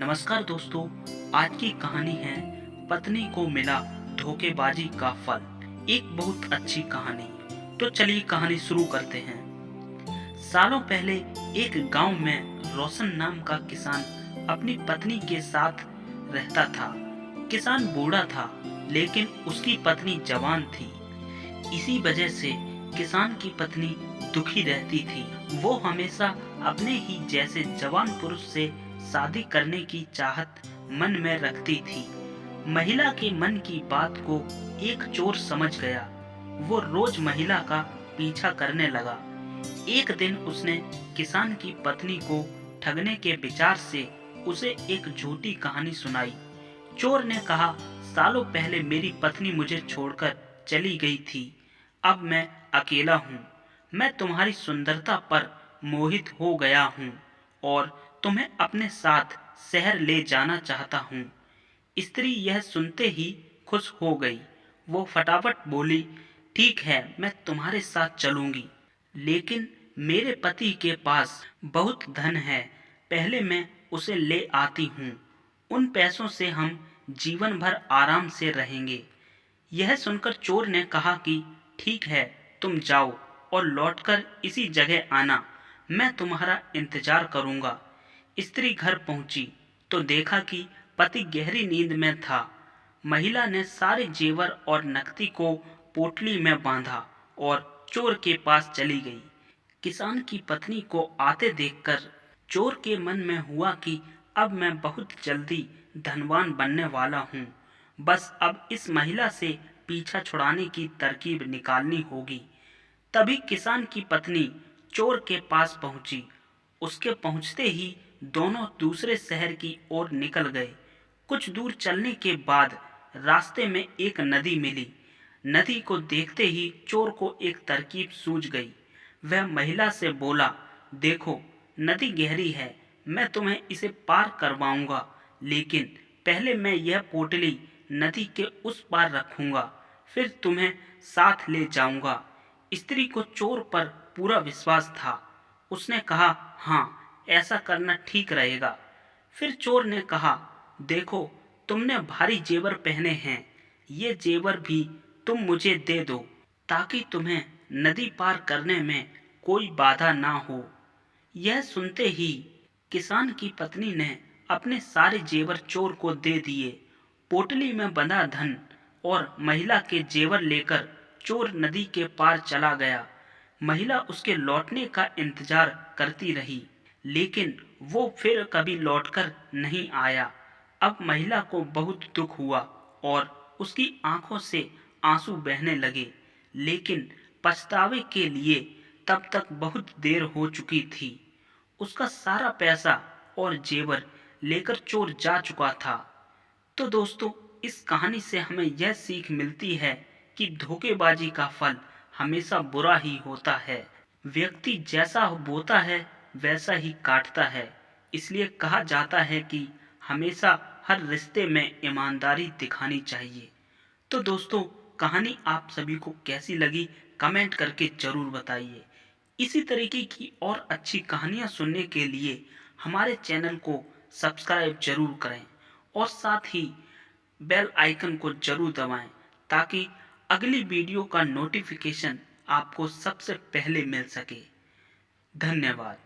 नमस्कार दोस्तों। आज की कहानी है पत्नी को मिला धोखेबाजी का फल। एक बहुत अच्छी कहानी। तो चलिए कहानी शुरू करते हैं। सालों पहले एक गांव में रोशन नाम का किसान अपनी पत्नी के साथ रहता था। किसान बूढ़ा था, लेकिन उसकी पत्नी जवान थी। इसी वजह से किसान की पत्नी दुखी रहती थी। वो हमेशा अपने ही जैसे जवान पुरुष से शादी करने की चाहत मन में रखती थी। महिला के मन की बात को एक चोर समझ गया। वो रोज महिला का पीछा करने लगा। एक दिन उसने किसान की पत्नी को ठगने के विचार से उसे एक झूठी कहानी सुनाई। चोर ने कहा, सालों पहले मेरी पत्नी मुझे छोड़कर चली गई थी। अब मैं अकेला हूँ। मैं तुम्हारी सुंदरता पर मोहित हो गया हूँ और तुम्हें अपने साथ शहर ले जाना चाहता हूँ। स्त्री यह सुनते ही खुश हो गई। वो फटाफट बोली, ठीक है, मैं तुम्हारे साथ चलूंगी, लेकिन मेरे पति के पास बहुत धन है। पहले मैं उसे ले आती हूँ। उन पैसों से हम जीवन भर आराम से रहेंगे। यह सुनकर चोर ने कहा कि ठीक है, तुम जाओ और लौटकर इसी जगह आना। मैं तुम्हारा इंतजार करूंगा। स्त्री घर पहुंची तो देखा कि पति गहरी नींद में था। महिला ने सारे जेवर और नकदी को पोटली में बांधा और चोर के पास चली गई। किसान की पत्नी को आते देखकर चोर के मन में हुआ कि अब मैं बहुत जल्दी धनवान बनने वाला हूँ। बस अब इस महिला से पीछा छुड़ाने की तरकीब निकालनी होगी। तभी किसान की पत्नी चोर के पास पहुंची। उसके पहुंचते ही दोनों दूसरे शहर की ओर निकल गए। कुछ दूर चलने के बाद रास्ते में एक नदी मिली। नदी को देखते ही चोर को एक तरकीब सूझ गई। वह महिला से बोला, देखो, नदी गहरी है, मैं तुम्हें इसे पार करवाऊंगा, लेकिन पहले मैं यह पोटली नदी के उस पार रखूंगा, फिर तुम्हें साथ ले जाऊंगा। स्त्री को चोर पर पूरा विश्वास था। उसने कहा, हाँ, ऐसा करना ठीक रहेगा। फिर चोर ने कहा, देखो, तुमने भारी जेवर पहने हैं, ये जेवर भी तुम मुझे दे दो, ताकि तुम्हें नदी पार करने में कोई बाधा ना हो। यह सुनते ही किसान की पत्नी ने अपने सारे जेवर चोर को दे दिए। पोटली में बंधा धन और महिला के जेवर लेकर चोर नदी के पार चला गया। महिला उसके लौटने का इंतजार करती रही, लेकिन वो फिर कभी लौटकर नहीं आया। अब महिला को बहुत दुख हुआ और उसकी आंखों से आंसू बहने लगे, लेकिन पछतावे के लिए तब तक बहुत देर हो चुकी थी। उसका सारा पैसा और जेवर लेकर चोर जा चुका था। तो दोस्तों, इस कहानी से हमें यह सीख मिलती है कि धोखेबाजी का फल हमेशा बुरा ही होता है। व्यक्ति जैसा बोता है वैसा ही काटता है। इसलिए कहा जाता है कि हमेशा हर रिश्ते में ईमानदारी दिखानी चाहिए। तो दोस्तों, कहानी आप सभी को कैसी लगी कमेंट करके जरूर बताइए। इसी तरीके की और अच्छी कहानियां सुनने के लिए हमारे चैनल को सब्सक्राइब जरूर करें और साथ ही बेल आइकन को जरूर दबाएं, ताकि अगली वीडियो का नोटिफिकेशन आपको सबसे पहले मिल सके। धन्यवाद।